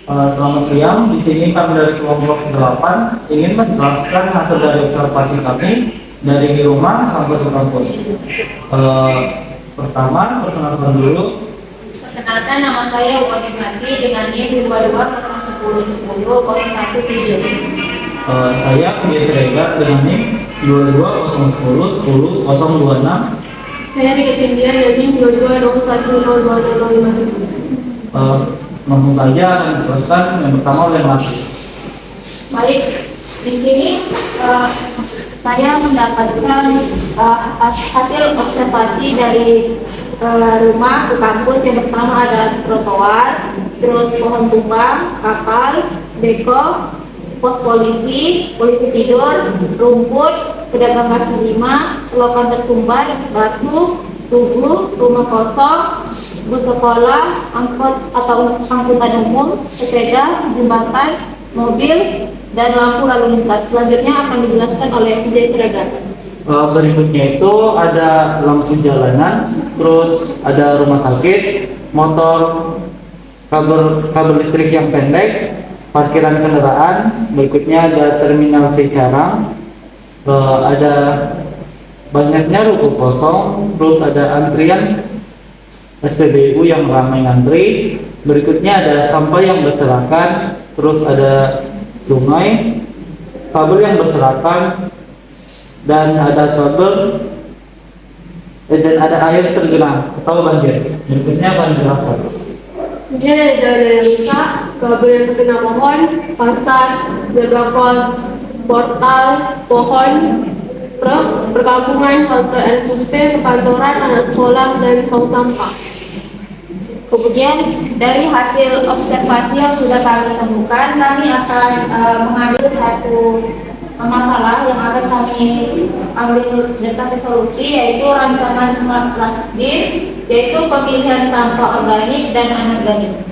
Selamat siang, di sini kami dari kelompok 8 ingin menjelaskan hasil dari observasi kami dari di rumah sampai ke kampus. Pertama, perkenalkan dulu. Perkenalkan, nama saya Wadi Mati dengan NIM 220110100117. Saya Kudia Siregar dengan NIM 2201101026. Saya Rika Cynthia dengan NIM 2201020057. Langsung saja akan dijelaskan yang pertama oleh Mati. Baik, di sini saya mendapatkan hasil observasi dari rumah ke kampus. Yang pertama ada trotoar, terus pohon tumbang, kapal, beko, pos polisi, polisi tidur, rumput, pedagang kaki lima, selokan tersumbat, batu, tugu, rumah kosong, bus sekolah, angkot atau angkutan umum, sepeda, jembatan, mobil, dan lampu lalu lintas. Selanjutnya akan dijelaskan oleh Vijay Siregar. Berikutnya itu ada lampu jalanan, terus ada rumah sakit, motor, kabel listrik yang pendek, parkiran kendaraan. Berikutnya ada terminal Cikarang, ada banyaknya ruko kosong, terus ada antrian SPBU yang ramai ngantri. Berikutnya ada sampah yang berserakan, terus ada sungai, kabel yang berserakan, dan ada air tergenang atau banjir. Berikutnya akan dijelaskan. Ini ada jalan yang rusak, kabel yang terkena pohon, pasar, zebra cross, portal, pohon, truk, perkampungan, halte RSUP, perkantoran, anak sekolah, dan tong sampah. Kemudian dari hasil observasi yang sudah kami temukan, kami akan mengambil satu masalah yang akan kami ambil dan kasih solusi, yaitu rancangan Smart Plastic, yaitu pemilihan sampah organik dan anorganik.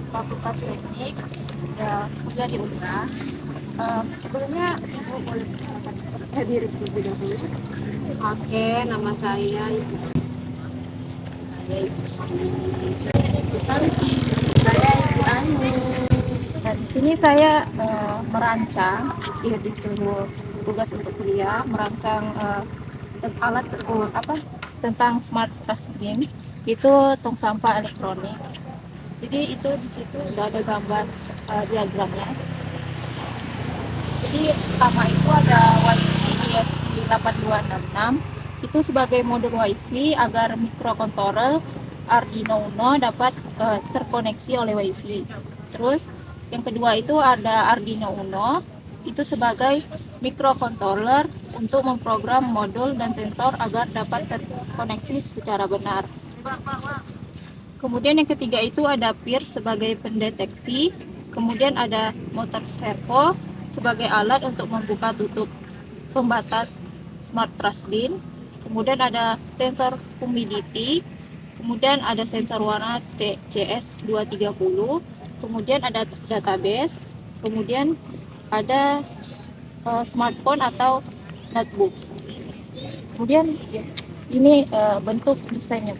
Fakultas Teknik ya kuliah di UNRA. Sebelumnya Ibu boleh memperkenalkan diri terlebih dahulu. Oke, nama saya Ibu Santi. Saya Ibu Anu. Nah, di sini saya merancang, disuruh tugas untuk kuliah, merancang alat tentang smart dustbin, itu tong sampah elektronik. Jadi itu di situ sudah ada gambar diagramnya. Jadi pertama itu ada WiFi ESP8266, itu sebagai modul WiFi agar microcontroller Arduino Uno dapat terkoneksi oleh WiFi. Terus yang kedua itu ada Arduino Uno, itu sebagai microcontroller untuk memprogram modul dan sensor agar dapat terkoneksi secara benar. Kemudian yang ketiga itu ada PIR sebagai pendeteksi. Kemudian ada motor servo sebagai alat untuk membuka tutup pembatas smart dustbin. Kemudian ada sensor humidity. Kemudian ada sensor warna TCS230. Kemudian ada database. Kemudian ada smartphone atau notebook. Kemudian ini bentuk desainnya.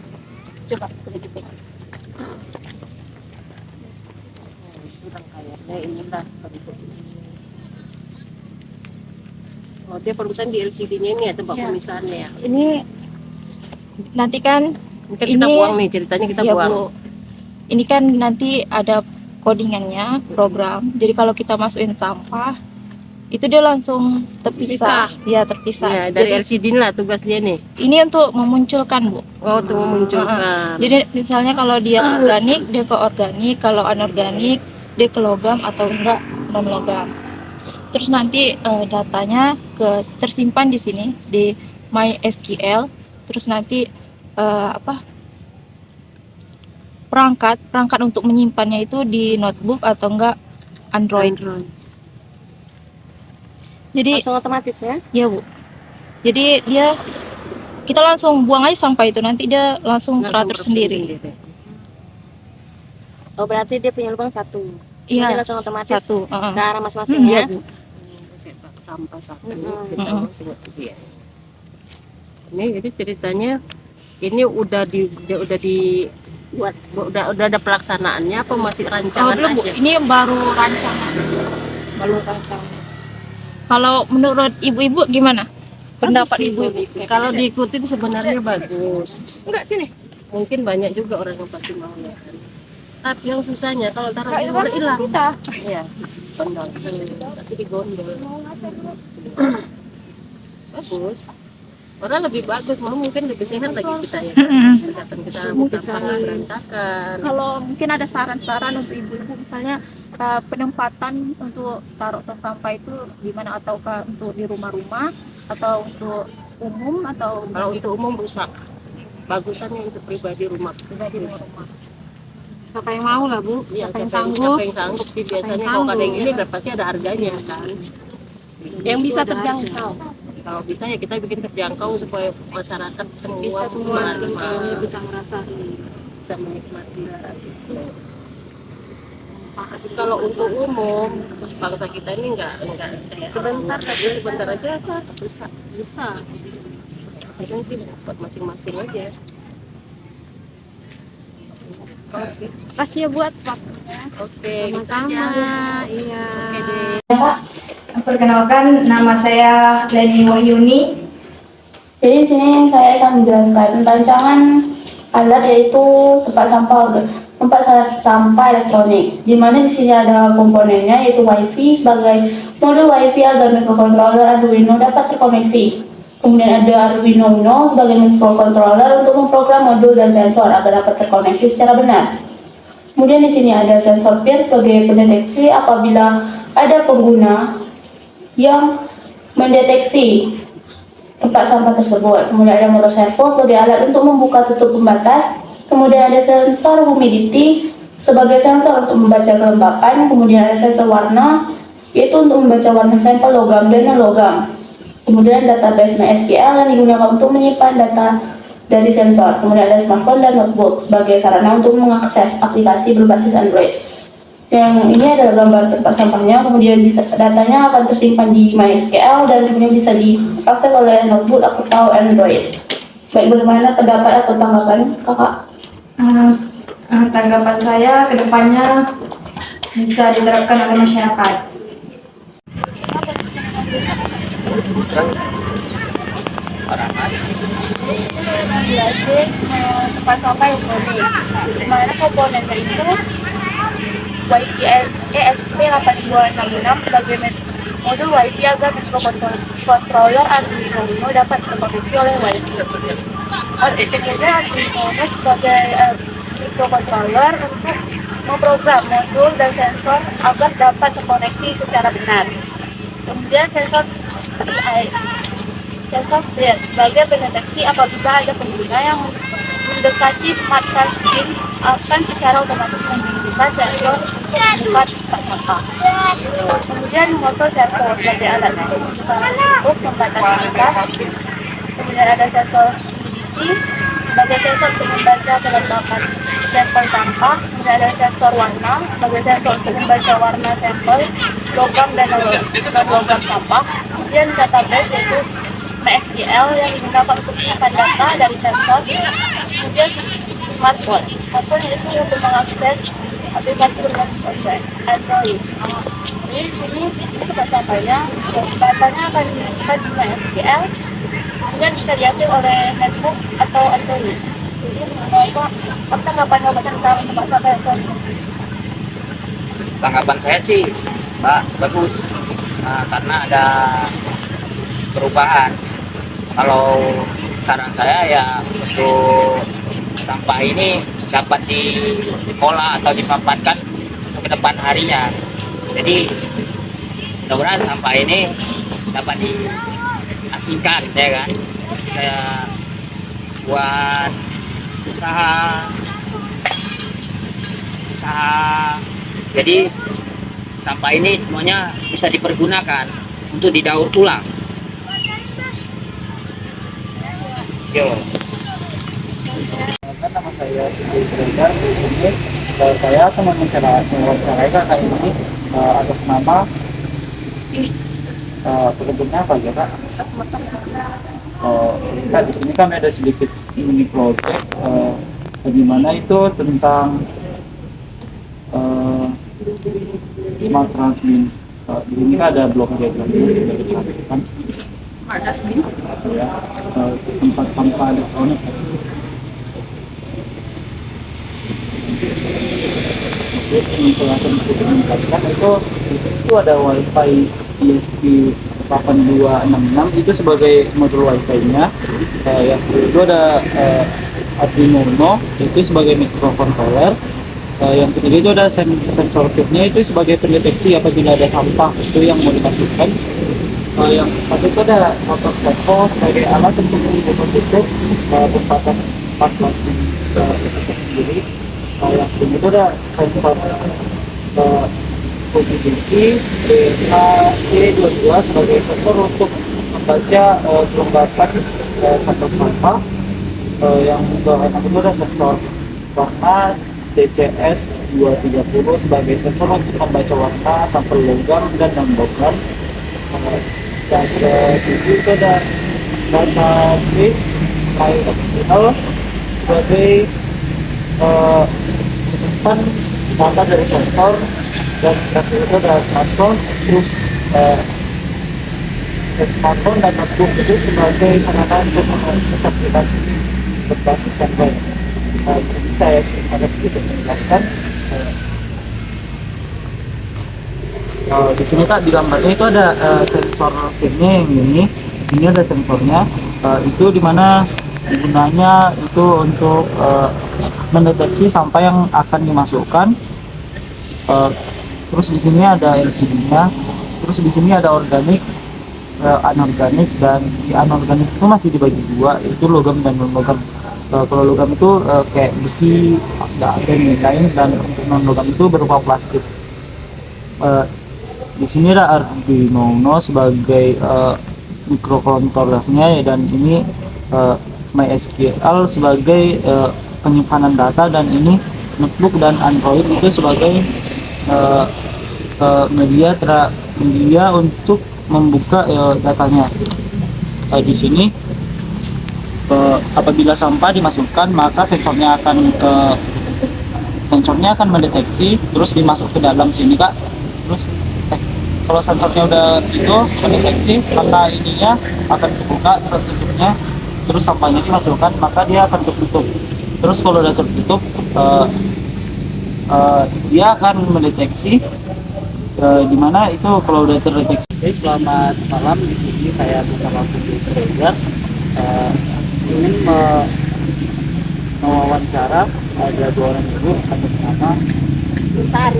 Coba kita Inilah. Oh, dia perusahaan di LCD-nya ini ya, tempat pemisahannya ya. Ini nanti kan Kita buang nih, ceritanya kita buang. Bu. Ini kan nanti ada codingannya, program. Jadi kalau kita masukin sampah, itu dia langsung terpisah. Ya, terpisah. Ya, dari jadi, LCD lah tugas dia nih. Ini untuk memunculkan, Bu. Oh, untuk memunculkan. Jadi misalnya kalau dia organik, dia ke organik. Kalau anorganik, dia ke logam atau enggak non logam. Terus nanti datanya tersimpan di sini di MySQL. Terus nanti perangkat untuk menyimpannya itu di notebook atau enggak Android. Jadi Langsung otomatis ya? ya Bu, jadi kita langsung buang aja sampah itu, nanti dia langsung teratur sendiri. Oh berarti dia punya lubang satu. Iya, Dia langsung otomatis satu. ke arah masing-masing Iya, ya? Bu. Kayak bak sampah satu Mm-mm. kita Mm-mm. langsung ya. Ini jadi ceritanya ini udah udah ada pelaksanaannya apa masih rancangan Belum, Bu. aja? Ini baru rancangan. Kalau menurut ibu-ibu gimana? Pendapat Bagus sih, ibu-ibu? Kalau diikutin sebenarnya bagus. Enggak sini. Mungkin banyak juga orang yang pasti mau ya. Tapi yang susahnya kalau taruh di luar hilang. Iya, gondol. Pasti digondol. Bagus. Orang lebih bagus, mau mungkin lebih sehat lagi kita ya. Kesehatan kita bukan berantakan. Kalau mungkin ada saran-saran untuk ibu-ibu, misalnya penempatan untuk taruh tong sampah itu di mana, ataukah untuk di rumah-rumah atau untuk umum atau Kalau untuk umum rusak. Bagusannya untuk pribadi rumah. Siapa yang mau lah Bu? Iya, Siapa yang sanggup? Siapa yang sanggup sih biasanya yang kalau ada yang sanggup. ini pasti ada harganya kan. Yang bisa Ada terjangkau. Kalau bisa ya kita bikin terjangkau supaya masyarakat semua Bisa semua merasa- bisa ngerasain. bisa menikmati lah gitu. Tapi kalau untuk umum bangsa kita ini enggak kayak Sebentar orang. aja. Sebentar aja kan Bisa. harusnya sih buat masing-masing aja. kasih ya buat waktunya. Oke, gitu Sama. aja. Iya. Oke deh. Perkenalkan, nama saya Leni Wahyuni. Jadi di sini saya akan menjelaskan rancangan alat, yaitu tempat sampah elektronik. Di mana di sini ada komponennya, yaitu WiFi sebagai modul WiFi agar microcontroller Arduino dapat terkoneksi. Kemudian ada Arduino Uno sebagai microcontroller untuk memprogram modul dan sensor agar dapat terkoneksi secara benar. Kemudian di sini ada sensor peer sebagai pendeteksi apabila ada pengguna yang mendeteksi tempat sampah tersebut. Kemudian ada motor servo sebagai alat untuk membuka tutup pembatas. Kemudian ada sensor humidity sebagai sensor untuk membaca kelembapan. Kemudian ada sensor warna, yaitu untuk membaca warna sampel logam dan non-logam. Kemudian database MySQL yang digunakan untuk menyimpan data dari sensor. Kemudian ada smartphone dan notebook sebagai sarana untuk mengakses aplikasi berbasis Android. Yang ini adalah gambar tempat sampahnya, kemudian datanya akan tersimpan di MySQL dan kemudian bisa diakses oleh notebook atau Android. Baik, bagaimana pendapat atau tanggapan kakak? Tanggapan saya ke depannya bisa diterapkan oleh masyarakat. Jelasin tempat sampah elektronik. Dimana komponennya itu WiFi ESP8266 sebagai modul WiFi agar microcontroller Arduino Uno dapat terkoneksi oleh WiFi. Kemudian Arduino Uno sebagai microcontroller untuk memprogram modul dan sensor agar dapat terkoneksi secara benar. Kemudian sensor peer sebagai pendeteksi apabila ada pengguna yang mendekati smart touchscreen akan secara otomatis mengaktifkan sensor untuk membuka tempat sampah. Kemudian motor servo sebagai alat untuk membatasi lintas. Kemudian ada sensor humidity sebagai sensor untuk membaca kelembapan sampel sampah. Kemudian ada sensor warna sebagai sensor untuk membaca warna sampel logam dan non-logam sampah. Kemudian database yaitu MySQL yang digunakan untuk menyimpan data dari sensor. Kemudian smartphone itu untuk mengakses aplikasi berbasis Android. Jadi di sini tempat sampahnya, datanya akan disimpan di MySQL, kemudian bisa diakses oleh netbook atau Android. Jadi apa tanggapan tentang tempat sampah elektronik? Tanggapan saya sih, Mbak, bagus. Karena ada perubahan. Kalau saran saya ya untuk sampah ini dapat diolah atau dipapankan ke depan harinya. Jadi mudah-mudahan sampah ini dapat diasingkan, ya kan. Saya buat usaha Jadi sampah ini semuanya bisa dipergunakan untuk didaur ulang. Yo. Nama saya Tinggi Sregar. Di sini saya akan mewawancarai kakak ini atas nama pekerjaannya apa ya kak? Kak, di sini kami ada sedikit mini project di mana itu tentang smart transmin. Di sini kan ada blok diagram kan? Ya, tempat sampah elektronik. Jadi saya akan menjelaskan itu di situ ada WiFi ESP 8266 itu sebagai modul WiFi-nya. Yang kedua ada Arduino Uno itu sebagai microcontroller. Yang ketiga itu ada sensor pitnya itu sebagai pendeteksi apabila ada sampah itu yang mau dimasukkan. Yang keempat itu ada motor servo sebagai alat untuk membuka tutup berbatas 14 sendiri. Yang kelima itu ada sensor humidity BHE22 sebagai sensor untuk membaca kelembapan sampah. Yang keenam itu ada sensor warna TCS 230 sebagai sensor untuk membaca warna sampel logam dan non-logam. Yang ketujuh itu ada database MySQL sebagai depan data dari sensor. Dan terakhir itu ada smartphone, smartphone dan notebook itu sebagai sarana untuk mengakses aplikasi berbasis Android. Di sini saya ada sedikit menjelaskan. Di sini kak di gambarnya itu ada sensor pinnya yang ini. Di sini ada sensornya. Itu dimana gunanya itu untuk mendeteksi sampah yang akan dimasukkan. Terus di sini ada LCD-nya. Terus di sini ada organik, anorganik, dan di anorganik itu masih dibagi dua, itu logam dan non logam. Kalau logam itu kayak besi, nggak ada yang lain, dan untuk non logam itu berupa plastik. Di sini ada Arduino Uno sebagai microcontrollernya, dan ini MySQL sebagai penyimpanan data, dan ini notebook dan Android itu sebagai media untuk membuka datanya. Di sini apabila sampah dimasukkan maka sensornya akan mendeteksi terus dimasuk ke dalam sini kak. Terus kalau sensornya udah itu mendeteksi maka ininya akan dibuka terus tutupnya, terus sampahnya dimasukkan maka dia akan tertutup. Terus kalau udah tertutup dia akan mendeteksi dimana itu kalau udah terdeteksi. Oke, selamat malam, di sini saya bersama Tinggi Sregar ingin mewawancara ada dua orang ibu atas nama Sari.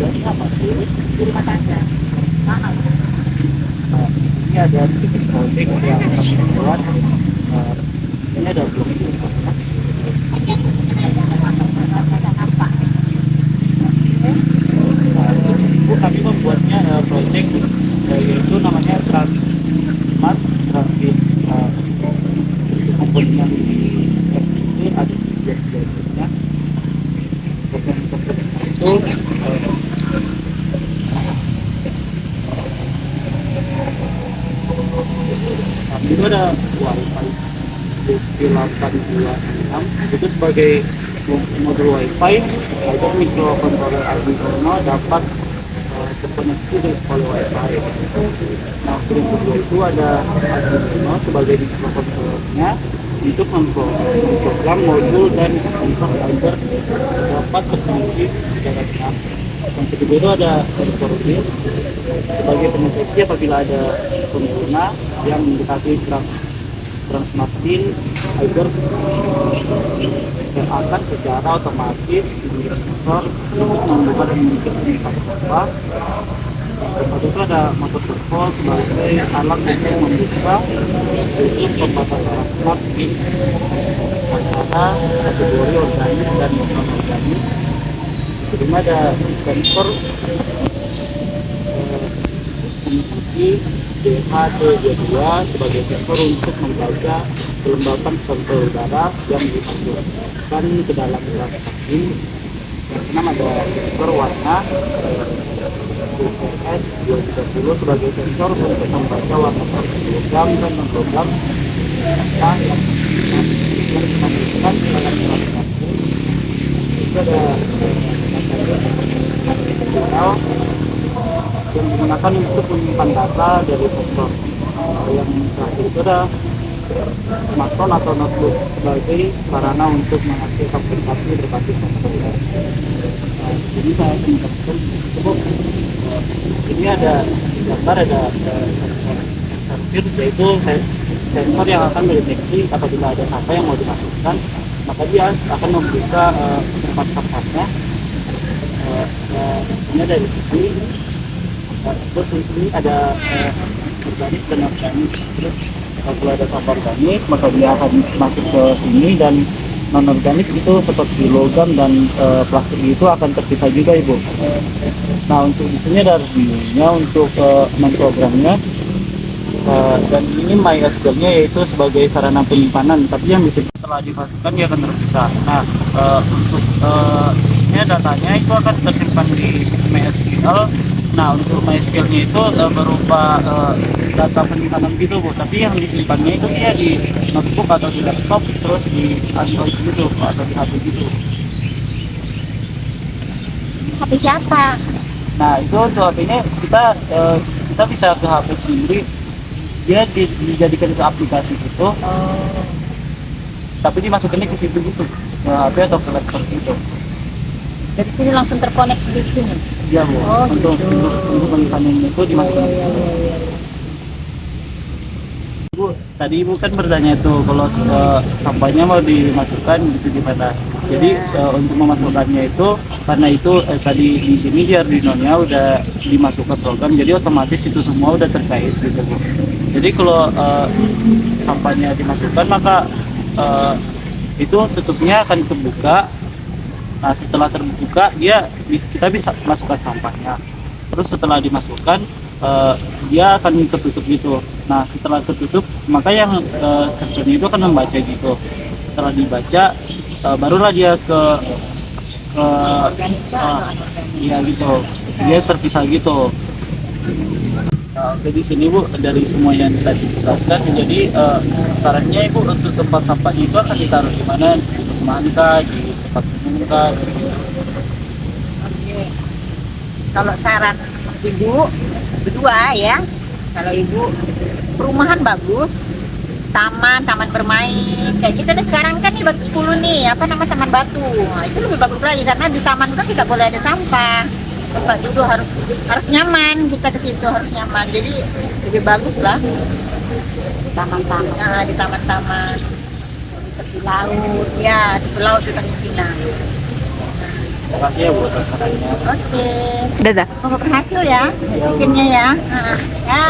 kerjanya apa sih? Di rumah tangga. Mahal. Ini ada sedikit project yang kami buat. Ini ada blog kami membuatnya project yaitu namanya Smart Transmit. Komponennya ini ada tiga itu itu ada WiFi ESP8266 itu sebagai modul WiFi agar microcontroller Arduino dapat terkoneksi oleh WiFi. Nah, yang kedua itu ada Arduino sebagai microcontrollernya untuk memprogram modul dan sensor agar dapat terkoneksi secara cepat. Yang kedua itu ada sensor pin sebagai pendeteksi apabila ada pengguna yang mendekati transmart pin agar akan secara otomatis sensor untuk membuka dan menutup penyimpanan sampah. Kemudian itu ada motor servo sebagai alat untuk membuka tutup pembatasan transmart pin. warna, kategori organik dan non organik. Kedua ada sensor mengikuti DHT22 sebagai sensor untuk membaca kelembapan sampel udara yang dimasukkan ke dalam gelas vaksin. Yang keenam ada sensor warna UPS 230 sebagai sensor untuk membaca warna sampel logam dan non logam yang dimasukkan ke dalam gelas vaksin. Itu ada yang digunakan untuk menyimpan data dari sensor. Yang terakhir itu ada smartphone atau notebook sebagai sarana untuk mengakses aplikasi berbasis software. Jadi saya menjelaskan cukup. Ini ada gambar, ada sensor yaitu sensor yang akan mendeteksi apabila ada sampah yang mau dimasukkan, maka dia akan membuka tempat sampahnya. Ini dari sini. Terus di sini ada organik dan organik. Terus kalau ada sampah organik maka dia akan masuk ke sini, dan non organik itu seperti logam dan plastik itu akan terpisah juga ibu. Nah untuk di sini ada reviewnya untuk non programnya, dan ini MySQL-nya yaitu sebagai sarana penyimpanan, tapi yang bisa setelah dimasukkan dia akan terpisah. Nah untuk ini datanya itu akan tersimpan di MySQL. Nah untuk MySQL-nya itu berupa data penyimpanan gitu bu, tapi yang disimpannya itu dia di notebook atau di laptop, terus di Android gitu atau di HP gitu. HP siapa? Nah itu untuk HP-nya kita bisa ke HP sendiri, dia dijadikan ke aplikasi gitu, tapi dimasukinnya ke situ gitu, ke HP atau ke laptop gitu. Dari sini langsung terkonek di sini. Iya bu, untuk penyimpanan itu dimasukin. Bu, tadi ibu kan bertanya tuh kalau sampahnya mau dimasukkan gitu gimana. Jadi untuk memasukkannya itu karena itu tadi di sini di Arduino-nya udah dimasukkan program, jadi otomatis itu semua udah terkait gitu bu. Jadi kalau sampahnya dimasukkan maka itu tutupnya akan terbuka. Nah setelah terbuka kita bisa masukkan sampahnya. Terus setelah dimasukkan dia akan tertutup gitu. Nah setelah tertutup maka yang sensornya itu akan membaca gitu. Setelah dibaca barulah dia ya gitu, dia terpisah gitu. Nah, jadi sini bu dari semua yang tadi dijelaskan, jadi sarannya ibu untuk tempat sampahnya itu akan ditaruh di mana, di rumah kah, di tempat umum kah? Oke. Kalau saran ibu berdua ya, kalau ibu perumahan bagus, taman bermain kayak kita nih sekarang kan nih Batu 10 nih, apa nama Taman Batu. Nah, itu lebih bagus lagi karena di taman kan tidak boleh ada sampah. Tempat duduk harus nyaman, kita ke situ harus nyaman. Jadi lebih bagus lah di taman-taman. Nah, di taman-taman, di tepi laut, ya di laut di Tanjung Pinang. Terima kasih ya bu atas sarannya. Oke. Dadah. Semoga berhasil ya bikinnya ya. Ya.